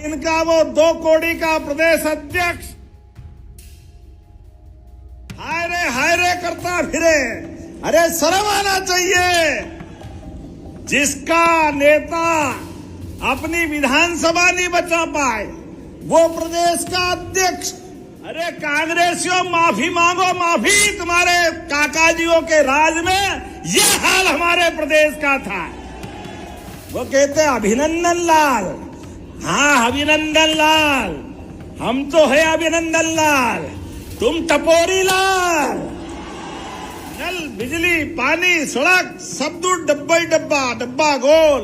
इनका वो 2 कौड़ी का प्रदेश अध्यक्ष हाय रे करता फिरे। अरे शर्म आना चाहिए। जिसका नेता अपनी विधानसभा नहीं बचा पाए वो प्रदेश का अध्यक्ष। अरे कांग्रेसियों माफी मांगो, माफी। तुम्हारे काकाजियों के राज में ये हाल हमारे प्रदेश का था। वो कहते अभिनंदन लाल। हाँ, अभिनंदन लाल, हम तो है अभिनंदन लाल, तुम टपोरी लाल। नल, बिजली, पानी, सड़क सब दूर डब्बा ही डब्बा, डब्बा गोल।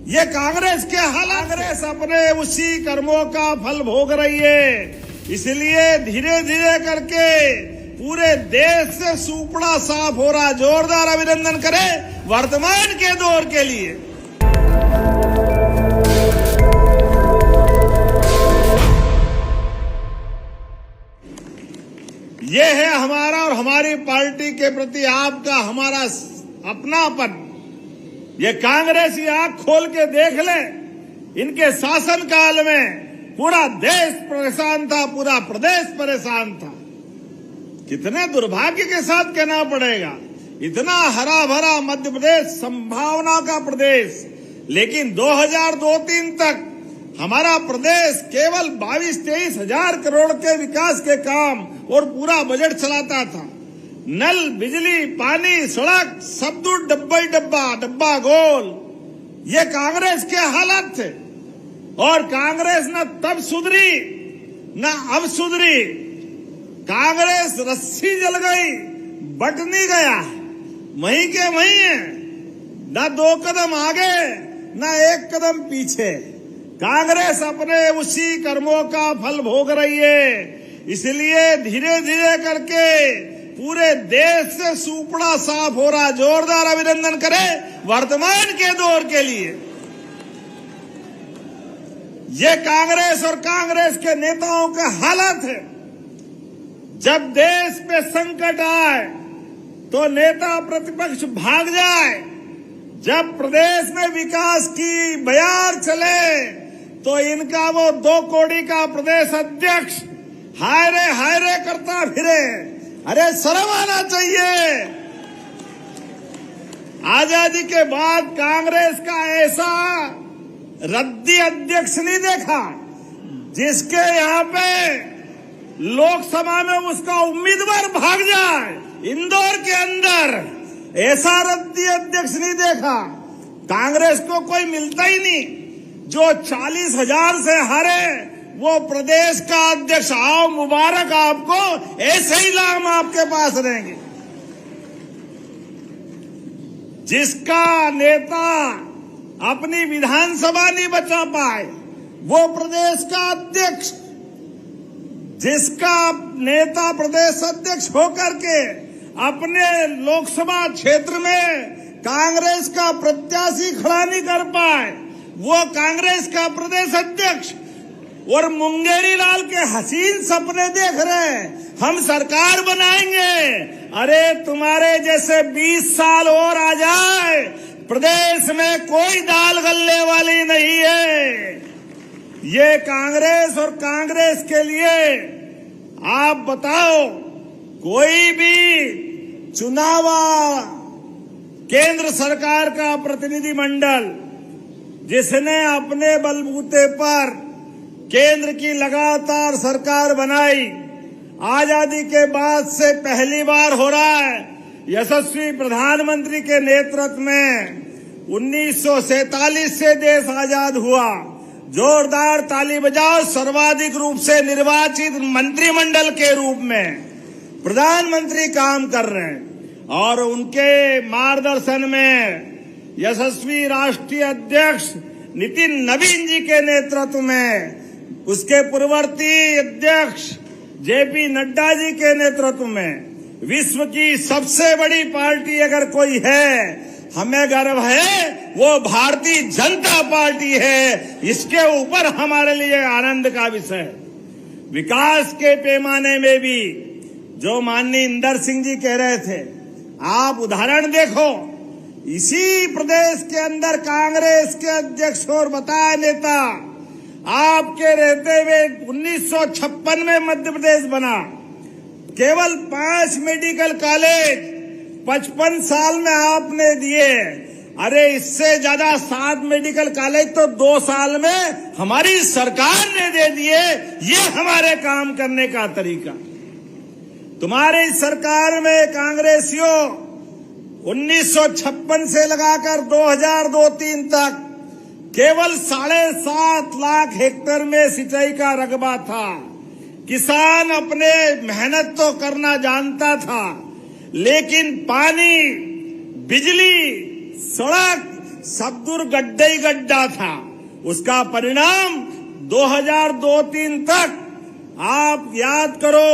ये कांग्रेस के हालात। कांग्रेस अपने उसी कर्मों का फल भोग रही है। इसलिए धीरे धीरे करके पूरे देश से सुपड़ा साफ हो रहा। जोरदार अभिनंदन करें वर्तमान के दौर के लिए। ये है हमारा और हमारी पार्टी के प्रति आपका हमारा अपनापन। ये कांग्रेसी आंख खोल के देख ले, इनके शासन काल में पूरा देश परेशान था, पूरा प्रदेश परेशान था। कितने दुर्भाग्य के साथ कहना पड़ेगा, इतना हरा भरा मध्य प्रदेश, संभावना का प्रदेश, लेकिन 2002-03 तक हमारा प्रदेश केवल 22-23 हजार करोड़ के विकास के काम और पूरा बजट चलाता था। नल, बिजली, पानी, सड़क सब दूर डब्बा ही डब्बा, डब्बा गोल। ये कांग्रेस के हालात थे। और कांग्रेस न तब सुधरी न अब सुधरी। कांग्रेस रस्सी जल गई, बट नहीं गया, वहीं के वहीं है। न 2 कदम आगे न 1 कदम पीछे। कांग्रेस अपने उसी कर्मों का फल भोग रही है। इसलिए धीरे धीरे करके पूरे देश से सुपड़ा साफ हो रहा। जोरदार अभिनंदन करें वर्तमान के दौर के लिए। ये कांग्रेस और कांग्रेस के नेताओं का हालत है। जब देश पे संकट आए तो नेता प्रतिपक्ष भाग जाए। जब प्रदेश में विकास की बयार चले तो इनका वो 2 कौड़ी का प्रदेश अध्यक्ष हाय रे करता फिरे। अरे शर्म आना चाहिए। आजादी के बाद कांग्रेस का ऐसा रद्दी अध्यक्ष नहीं देखा जिसके यहाँ पे लोकसभा में उसका उम्मीदवार भाग जाए। इंदौर के अंदर ऐसा रद्दी अध्यक्ष नहीं देखा। कांग्रेस को कोई मिलता ही नहीं। जो 40,000 से हारे वो प्रदेश का अध्यक्ष। आओ मुबारक आपको, ऐसे ही नाम आपके पास रहेंगे। जिसका नेता अपनी विधानसभा नहीं बचा पाए वो प्रदेश का अध्यक्ष। जिसका नेता प्रदेश अध्यक्ष होकर के अपने लोकसभा क्षेत्र में कांग्रेस का प्रत्याशी खड़ा नहीं कर पाए वो कांग्रेस का प्रदेश अध्यक्ष। और मुंगेरी लाल के हसीन सपने देख रहे हैं, हम सरकार बनाएंगे। अरे तुम्हारे जैसे 20 साल और आ जाए, प्रदेश में कोई दाल गलने वाली नहीं है। ये कांग्रेस और कांग्रेस के लिए आप बताओ, कोई भी चुनाव केंद्र सरकार का प्रतिनिधिमंडल जिसने अपने बलबूते पर केंद्र की लगातार सरकार बनाई, आजादी के बाद से पहली बार हो रहा है। यशस्वी प्रधानमंत्री के नेतृत्व में 1947 से देश आजाद हुआ। जोरदार ताली बजाओ। सर्वाधिक रूप से निर्वाचित मंत्रिमंडल के रूप में प्रधानमंत्री काम कर रहे हैं और उनके मार्गदर्शन में यशस्वी राष्ट्रीय अध्यक्ष नितिन नवीन जी के नेतृत्व में, उसके पूर्ववर्ती अध्यक्ष जेपी नड्डा जी के नेतृत्व में विश्व की सबसे बड़ी पार्टी अगर कोई है, हमें गर्व है, वो भारतीय जनता पार्टी है। इसके ऊपर हमारे लिए आनंद का विषय। विकास के पैमाने में भी जो माननीय इंदर सिंह जी कह रहे थे, आप उदाहरण देखो। इसी प्रदेश के अंदर कांग्रेस के अध्यक्ष और बताया नेता, आप आपके रहते हुए 1956 में मध्य प्रदेश बना। केवल 5 मेडिकल कॉलेज 55 साल में आपने दिए। अरे इससे ज्यादा 7 मेडिकल कॉलेज तो 2 साल में हमारी सरकार ने दे दिए। ये हमारे काम करने का तरीका। तुम्हारी सरकार में कांग्रेसियों 1956 से लगाकर 2002-03 तक केवल 7.5 लाख हेक्टेयर में सिंचाई का रकबा था। किसान अपने मेहनत तो करना जानता था, लेकिन पानी, बिजली, सड़क सब दूर गड्ढा ही गड्ढा था। उसका परिणाम 2002-03 तक आप याद करो,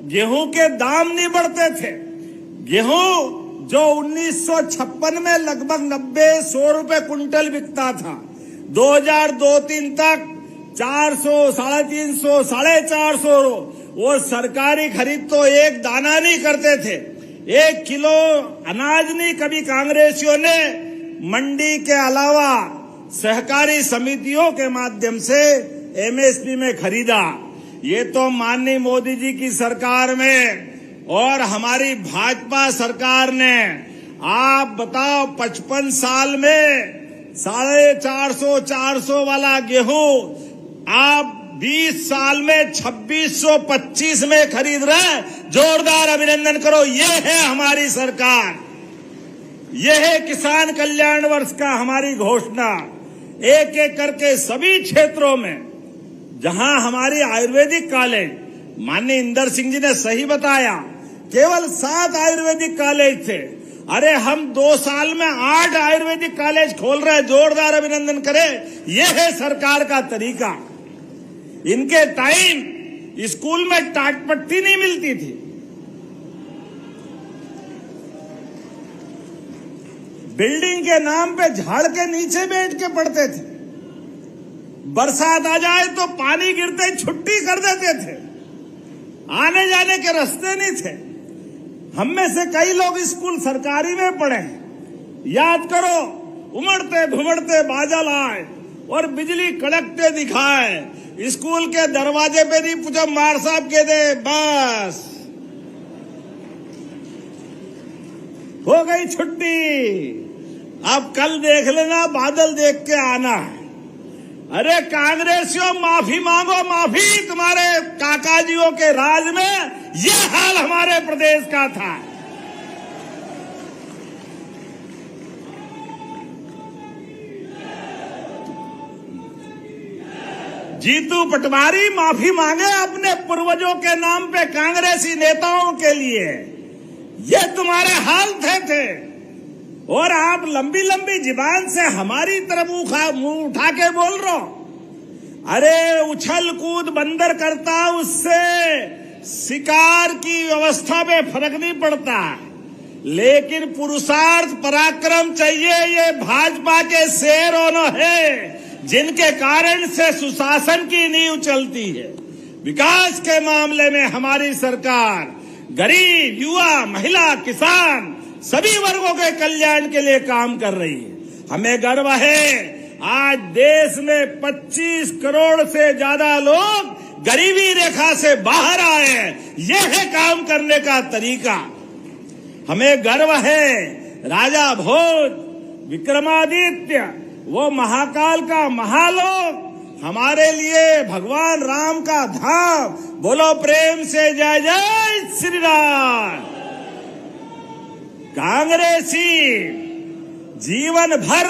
गेहूं के दाम नहीं बढ़ते थे। गेहूं जो 1956 में लगभग 90-100 रुपए कुंटल बिकता था, 2002-03 तक 400, 350, 450। वो सरकारी खरीद तो एक दाना नहीं करते थे, 1 किलो अनाज नहीं कभी कांग्रेसियों ने मंडी के अलावा सहकारी समितियों के माध्यम से एमएसपी में खरीदा। ये तो माननीय मोदी जी की सरकार में और हमारी भाजपा सरकार ने, आप बताओ 55 साल में 450 वाला गेहूं आप 20 साल में 2625 में खरीद रहे हैं। जोरदार अभिनंदन करो। ये है हमारी सरकार, ये है किसान कल्याण वर्ष का हमारी घोषणा। एक एक करके सभी क्षेत्रों में जहां हमारी आयुर्वेदिक कॉलेज, माननीय इंदर सिंह जी ने सही बताया, केवल 7 आयुर्वेदिक कॉलेज थे। अरे हम 2 साल में 8 आयुर्वेदिक कॉलेज खोल रहे हैं। जोरदार अभिनंदन करें। यह है सरकार का तरीका। इनके टाइम स्कूल में टाटपट्टी नहीं मिलती थी। बिल्डिंग के नाम पे झाड़ के नीचे बैठ के पढ़ते थे। बरसात आ जाए तो पानी गिरते ही छुट्टी कर देते थे। आने जाने के रास्ते नहीं थे। हम में से कई लोग स्कूल सरकारी में पढ़े। याद करो, उमड़ते घुमड़ते बादल आए और बिजली कड़कते दिखाए। स्कूल के दरवाजे पे नहीं पूछो, मार साहब के दे, बस हो गई छुट्टी। अब कल देख लेना, बादल देख के आना है। अरे कांग्रेसियों, माफी मांगो, माफी। तुम्हारे काकाजियों के राज में यह हाल हमारे प्रदेश का था। जीतू पटवारी माफी मांगे अपने पूर्वजों के नाम पे कांग्रेसी नेताओं के लिए। ये तुम्हारे हाल थे। और आप लंबी लंबी जुबान से हमारी तरफ मुंह उठा के बोल रहे हो। अरे उछल कूद बंदर करता, उससे शिकार की व्यवस्था पे फर्क नहीं पड़ता, लेकिन पुरुषार्थ पराक्रम चाहिए। ये भाजपा के शेर ओनर है, जिनके कारण से सुशासन की नींव चलती है। विकास के मामले में हमारी सरकार गरीब, युवा, महिला, किसान सभी वर्गों के कल्याण के लिए काम कर रही है। हमें गर्व है, आज देश में 25 करोड़ से ज्यादा लोग गरीबी रेखा से बाहर आए हैं। यह है काम करने का तरीका। हमें गर्व है, राजा भोज, विक्रमादित्य, वो महाकाल का महालोक हमारे लिए भगवान राम का धाम। बोलो प्रेम से जय जय श्री राम। कांग्रेसी जीवन भर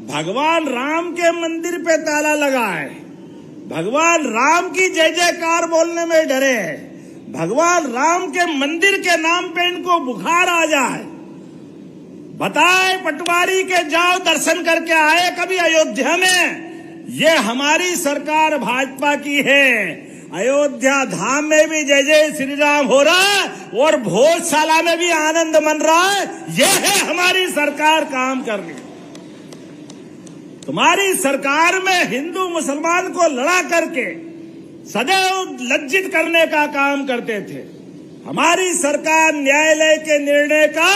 भगवान राम के मंदिर पे ताला लगाए, भगवान राम की जय जयकार बोलने में डरे हैं। भगवान राम के मंदिर के नाम पे इनको बुखार आ जाए। बताए पटवारी के जाओ, दर्शन करके आए कभी अयोध्या में? ये हमारी सरकार भाजपा की है। अयोध्या धाम में भी जय जय श्री राम हो रहा है और भोजशाला में भी आनंद मन रहा है। यह है हमारी सरकार काम कर रही। तुम्हारी सरकार में हिंदू मुसलमान को लड़ा करके सदैव लज्जित करने का काम करते थे। हमारी सरकार न्यायालय के निर्णय का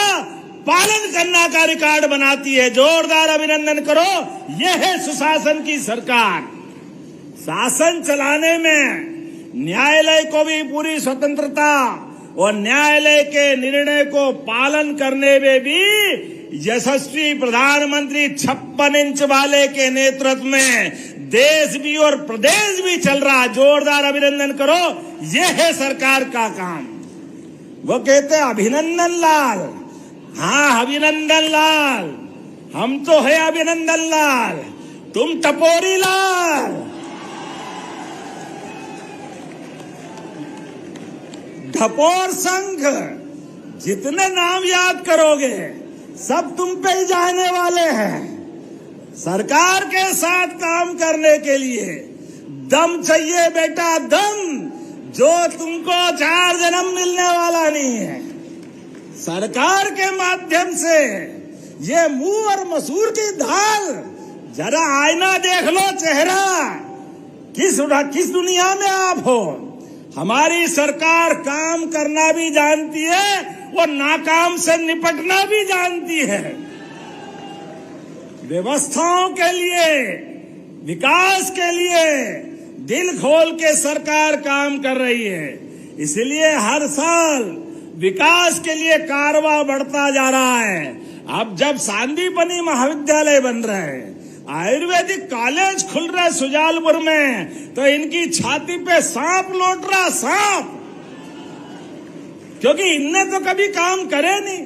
पालन करने का रिकॉर्ड बनाती है। जोरदार अभिनंदन करो। यह है सुशासन की सरकार। शासन चलाने में न्यायालय को भी पूरी स्वतंत्रता और न्यायालय के निर्णय को पालन करने में भी यशस्वी प्रधानमंत्री 56 इंच वाले के नेतृत्व में देश भी और प्रदेश भी चल रहा। जोरदार अभिनंदन करो, ये है सरकार का काम। वो कहते हैं अभिनंदन लाल। हाँ, अभिनंदन लाल, हम तो है अभिनंदन लाल, तुम टपोरी लाल। ठपोर संघ, जितने नाम याद करोगे सब तुम पे ही जाने वाले हैं। सरकार के साथ काम करने के लिए दम चाहिए बेटा, दम, जो तुमको 4 जन्म मिलने वाला नहीं है। सरकार के माध्यम से ये मुंह और मसूर की दाल, जरा आईना देख लो चेहरा, किस दुनिया में आप हो। हमारी सरकार काम करना भी जानती है और नाकाम से निपटना भी जानती है। व्यवस्थाओं के लिए, विकास के लिए दिल खोल के सरकार काम कर रही है। इसलिए हर साल विकास के लिए कारवां बढ़ता जा रहा है। अब जब सांदीपनी महाविद्यालय बन रहे हैं, आयुर्वेदिक कॉलेज खुल रहा है सुजालपुर में, तो इनकी छाती पे सांप लौट रहा, सांप, क्योंकि इनने तो कभी काम करे नहीं,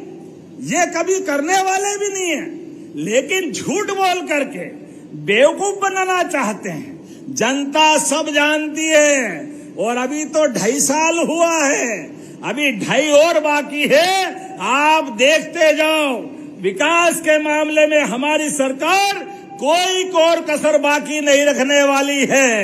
ये कभी करने वाले भी नहीं है, लेकिन झूठ बोल करके बेवकूफ बनाना चाहते हैं। जनता सब जानती है। और अभी तो 2.5 साल हुआ है, अभी 2.5 और बाकी है। आप देखते जाओ, विकास के मामले में हमारी सरकार कोई कोर कसर बाकी नहीं रखने वाली है।